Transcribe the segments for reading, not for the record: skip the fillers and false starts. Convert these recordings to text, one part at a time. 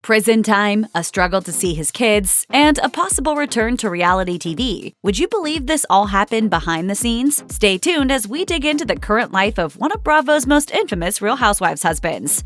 Prison time, a struggle to see his kids, and a possible return to reality TV. Would you believe this all happened behind the scenes? Stay tuned as we dig into the current life of one of Bravo's most infamous Real Housewives husbands.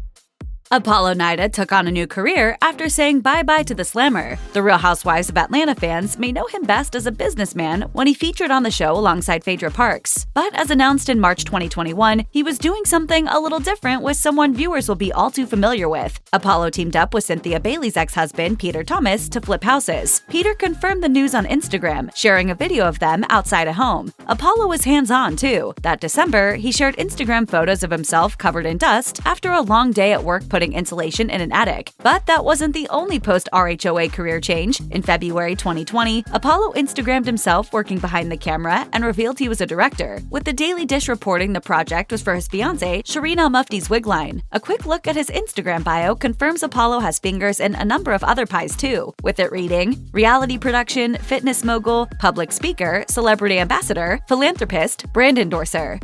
Apollo Nida took on a new career after saying bye-bye to the slammer. The Real Housewives of Atlanta fans may know him best as a businessman when he featured on the show alongside Phaedra Parks. But as announced in March 2021, he was doing something a little different with someone viewers will be all too familiar with. Apollo teamed up with Cynthia Bailey's ex-husband, Peter Thomas, to flip houses. Peter confirmed the news on Instagram, sharing a video of them outside a home. Apollo was hands-on too. That December, he shared Instagram photos of himself covered in dust after a long day at work putting insulation in an attic. But that wasn't the only post-RHOA career change. In February 2020, Apollo Instagrammed himself working behind the camera and revealed he was a director, with the Daily Dish reporting the project was for his fiancée, Shireen Al-Mufti's wig line. A quick look at his Instagram bio confirms Apollo has fingers in a number of other pies too, with it reading reality production, fitness mogul, public speaker, celebrity ambassador, philanthropist, brand endorser.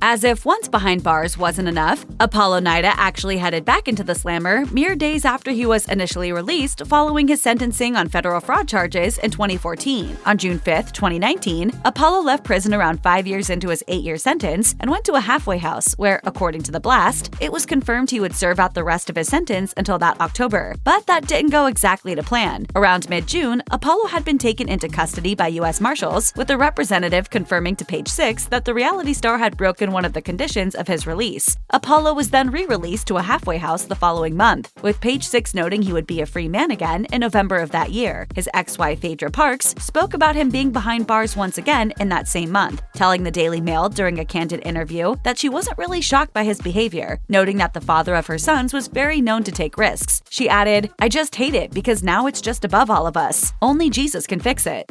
As if once behind bars wasn't enough, Apollo Nida actually headed back into the slammer mere days after he was initially released following his sentencing on federal fraud charges in 2014. On June 5, 2019, Apollo left prison around 5 years into his 8-year sentence and went to a halfway house where, according to The Blast, it was confirmed he would serve out the rest of his sentence until that October. But that didn't go exactly to plan. Around mid-June, Apollo had been taken into custody by U.S. Marshals, with a representative confirming to Page 6 that the reality star had broken one of the conditions of his release. Apollo was then re-released to a halfway house the following month, with Page 6 noting he would be a free man again in November of that year. His ex-wife Phaedra Parks spoke about him being behind bars once again in that same month, telling the Daily Mail during a candid interview that she wasn't really shocked by his behavior, noting that the father of her sons was very known to take risks. She added, "I just hate it because now it's just above all of us. Only Jesus can fix it."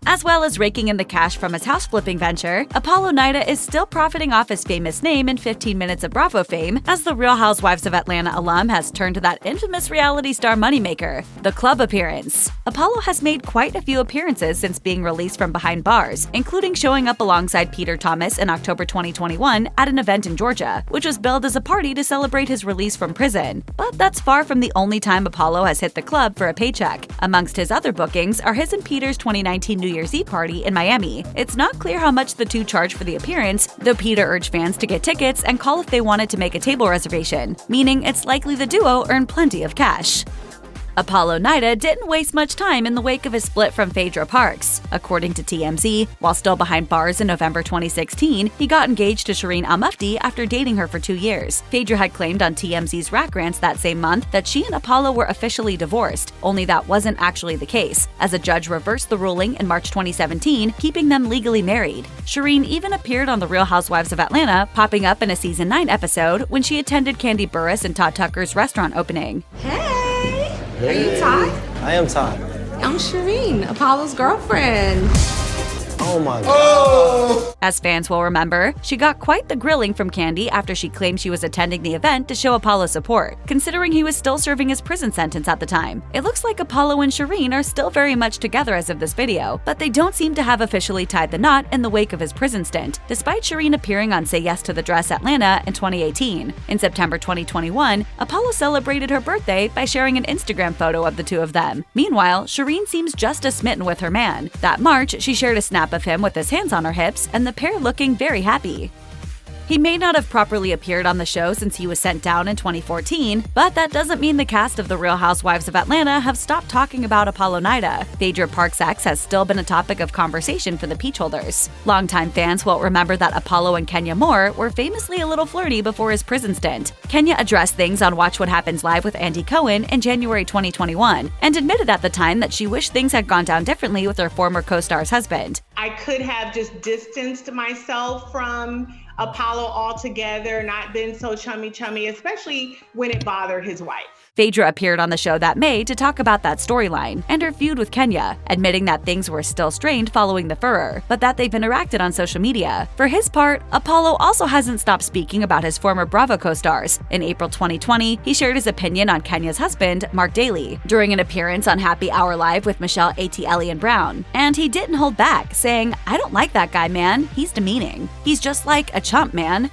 As well as raking in the cash from his house flipping venture, Apollo Nida is still profiting off his famous name and 15 minutes of Bravo fame, as the Real Housewives of Atlanta alum has turned to that infamous reality star moneymaker, the club appearance. Apollo has made quite a few appearances since being released from behind bars, including showing up alongside Peter Thomas in October 2021 at an event in Georgia, which was billed as a party to celebrate his release from prison. But that's far from the only time Apollo has hit the club for a paycheck. Amongst his other bookings are his and Peter's 2019 New Year's Eve party in Miami. It's not clear how much the two charged for the appearance, though Peter urged fans to get tickets and call if they wanted to make a table reservation, meaning it's likely the duo earned plenty of cash. Apollo Nida didn't waste much time in the wake of his split from Phaedra Parks. According to TMZ, while still behind bars in November 2016, he got engaged to Shireen Al-Mufti after dating her for 2 years. Phaedra had claimed on TMZ's Rack Rants that same month that she and Apollo were officially divorced, only that wasn't actually the case, as a judge reversed the ruling in March 2017, keeping them legally married. Shireen even appeared on The Real Housewives of Atlanta, popping up in a Season 9 episode when she attended Candy Burris and Todd Tucker's restaurant opening. Hey! Are you Todd? I am Todd. I'm Shireen, Apollo's girlfriend. Oh my God. As fans will remember, she got quite the grilling from Candy after she claimed she was attending the event to show Apollo support, considering he was still serving his prison sentence at the time. It looks like Apollo and Shireen are still very much together as of this video, but they don't seem to have officially tied the knot in the wake of his prison stint, despite Shireen appearing on Say Yes to the Dress Atlanta in 2018. In September 2021, Apollo celebrated her birthday by sharing an Instagram photo of the two of them. Meanwhile, Shireen seems just as smitten with her man. That March, she shared a snap of him with his hands on her hips and the pair looking very happy. He may not have properly appeared on the show since he was sent down in 2014, but that doesn't mean the cast of The Real Housewives of Atlanta have stopped talking about Apollo Nida. Phaedra Parks' ex has still been a topic of conversation for the peach holders. Longtime fans will remember that Apollo and Kenya Moore were famously a little flirty before his prison stint. Kenya addressed things on Watch What Happens Live with Andy Cohen in January 2021 and admitted at the time that she wished things had gone down differently with her former co-star's husband. I could have just distanced myself from Apollo altogether, not been so chummy, especially when it bothered his wife. Phaedra appeared on the show that May to talk about that storyline and her feud with Kenya, admitting that things were still strained following the furor, but that they've interacted on social media. For his part, Apollo also hasn't stopped speaking about his former Bravo co-stars. In April 2020, he shared his opinion on Kenya's husband, Mark Daly, during an appearance on Happy Hour Live with Michelle A.T. Ellie and Brown. And he didn't hold back, saying, "I don't like that guy, man. He's demeaning. He's just like a chump, man."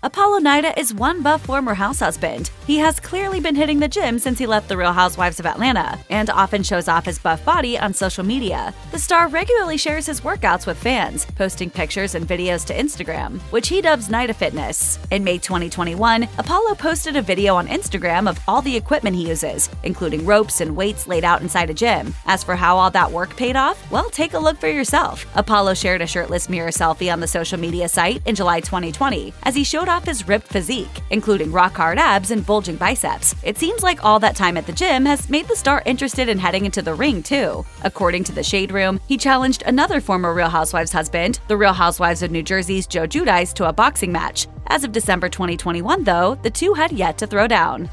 Apollo Nida is one buff former house husband. He has clearly been hitting the gym since he left the Real Housewives of Atlanta, and often shows off his buff body on social media. The star regularly shares his workouts with fans, posting pictures and videos to Instagram, which he dubs Nida Fitness. In May 2021, Apollo posted a video on Instagram of all the equipment he uses, including ropes and weights laid out inside a gym. As for how all that work paid off, well, take a look for yourself. Apollo shared a shirtless mirror selfie on the social media site in July 2020, as he showed off his ripped physique, including rock-hard abs and bulging biceps. It seems like all that time at the gym has made the star interested in heading into the ring, too. According to the Shade Room, he challenged another former Real Housewives husband, the Real Housewives of New Jersey's Joe Giudice, to a boxing match. As of December 2021, though, the two had yet to throw down.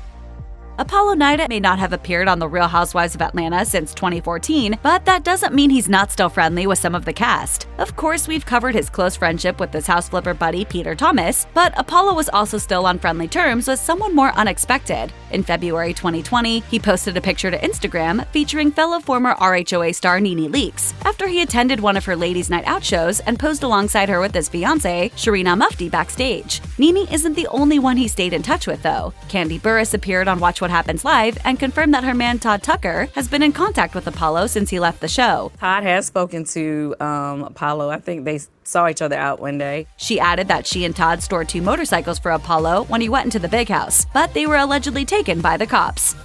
Apollo Nida may not have appeared on The Real Housewives of Atlanta since 2014, but that doesn't mean he's not still friendly with some of the cast. Of course, we've covered his close friendship with his house flipper buddy Peter Thomas, but Apollo was also still on friendly terms with someone more unexpected. In February 2020, he posted a picture to Instagram featuring fellow former RHOA star Nicki Leakes after he attended one of her ladies' night out shows and posed alongside her with his fiancée, Shireen Mufti, backstage. Nicki isn't the only one he stayed in touch with, though. Kandi Burruss appeared on Watch What Happens Live and confirmed that her man Todd Tucker has been in contact with Apollo since he left the show. Todd has spoken to Apollo. I think they saw each other out one day. She added that she and Todd stored 2 motorcycles for Apollo when he went into the big house, but they were allegedly taken by the cops.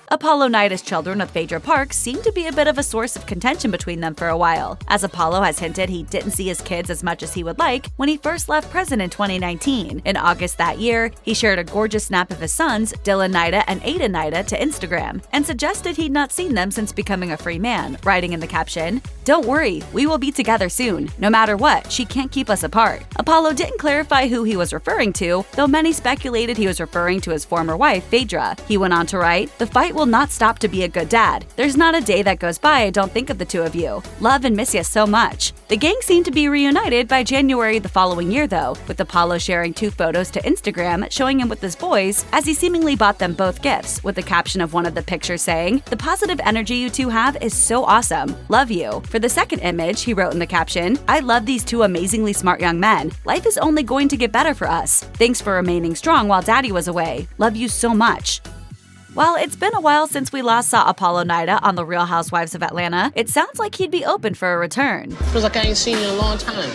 Apollo Nida's children with Phaedra Parks seem to be a bit of a source of contention between them for a while, as Apollo has hinted he didn't see his kids as much as he would like when he first left prison in 2019. In August that year, he shared a gorgeous snap of his sons, Dylan Nida and Aiden Nida, to Instagram, and suggested he'd not seen them since becoming a free man, writing in the caption, "Don't worry, we will be together soon. No matter what, she can't keep us apart." Apollo didn't clarify who he was referring to, though many speculated he was referring to his former wife, Phaedra. He went on to write, "The fight will not stop to be a good dad. There's not a day that goes by I don't think of the two of you. Love and miss you so much." The gang seemed to be reunited by January the following year, though, with Apollo sharing 2 photos to Instagram showing him with his boys, as he seemingly bought them both gifts, with the caption of one of the pictures saying, "The positive energy you two have is so awesome. Love you." For the second image, he wrote in the caption, "I love these 2 amazingly smart young men. Life is only going to get better for us. Thanks for remaining strong while Daddy was away. Love you so much." While it's been a while since we last saw Apollo Nida on The Real Housewives of Atlanta, it sounds like he'd be open for a return. Feels like I ain't seen you in a long time.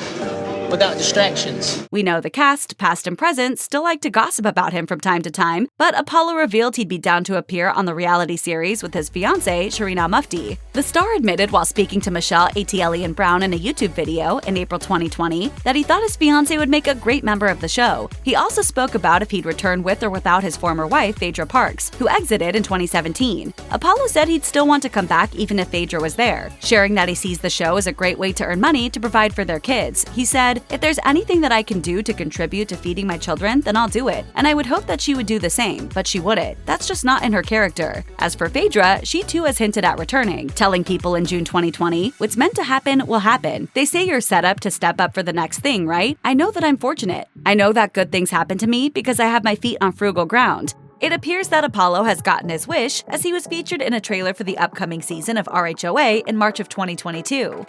Without distractions. We know the cast, past and present, still like to gossip about him from time to time, but Apollo revealed he'd be down to appear on the reality series with his fiancée, Shireen Mufti. The star admitted while speaking to Michelle A.T. Brown in a YouTube video in April 2020 that he thought his fiancée would make a great member of the show. He also spoke about if he'd return with or without his former wife, Phaedra Parks, who exited in 2017. Apollo said he'd still want to come back even if Phaedra was there, sharing that he sees the show as a great way to earn money to provide for their kids. He said, "If there's anything that I can do to contribute to feeding my children, then I'll do it. And I would hope that she would do the same, but she wouldn't. That's just not in her character." As for Phaedra, she too has hinted at returning, telling People in June 2020, "What's meant to happen will happen. They say you're set up to step up for the next thing, right? I know that I'm fortunate. I know that good things happen to me because I have my feet on frugal ground." It appears that Apollo has gotten his wish, as he was featured in a trailer for the upcoming season of RHOA in March of 2022.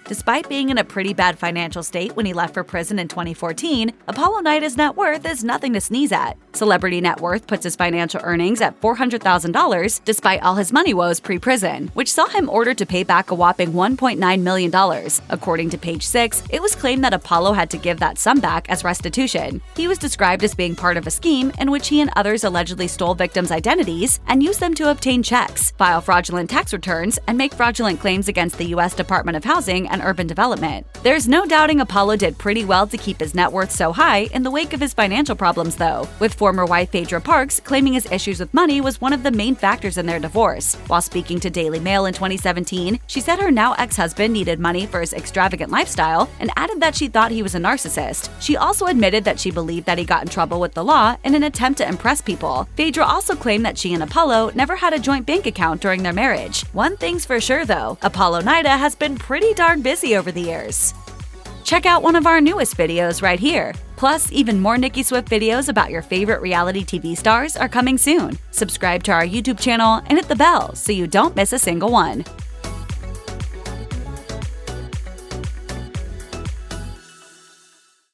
Despite being in a pretty bad financial state when he left for prison in 2014, Apollo Nida's net worth is nothing to sneeze at. Celebrity Net Worth puts his financial earnings at $400,000 despite all his money woes pre-prison, which saw him ordered to pay back a whopping $1.9 million. According to Page 6, it was claimed that Apollo had to give that sum back as restitution. He was described as being part of a scheme in which he and others allegedly stole victims' identities and used them to obtain checks, file fraudulent tax returns, and make fraudulent claims against the U.S. Department of Housing and Urban Development. There's no doubting Apollo did pretty well to keep his net worth so high in the wake of his financial problems, though, with former wife Phaedra Parks claiming his issues with money was one of the main factors in their divorce. While speaking to Daily Mail in 2017, she said her now ex-husband needed money for his extravagant lifestyle and added that she thought he was a narcissist. She also admitted that she believed that he got in trouble with the law in an attempt to impress people. Phaedra also claimed that she and Apollo never had a joint bank account during their marriage. One thing's for sure, though, Apollo Nida has been pretty darn busy over the years. Check out one of our newest videos right here. Plus, even more Nicki Swift videos about your favorite reality TV stars are coming soon. Subscribe to our YouTube channel and hit the bell so you don't miss a single one.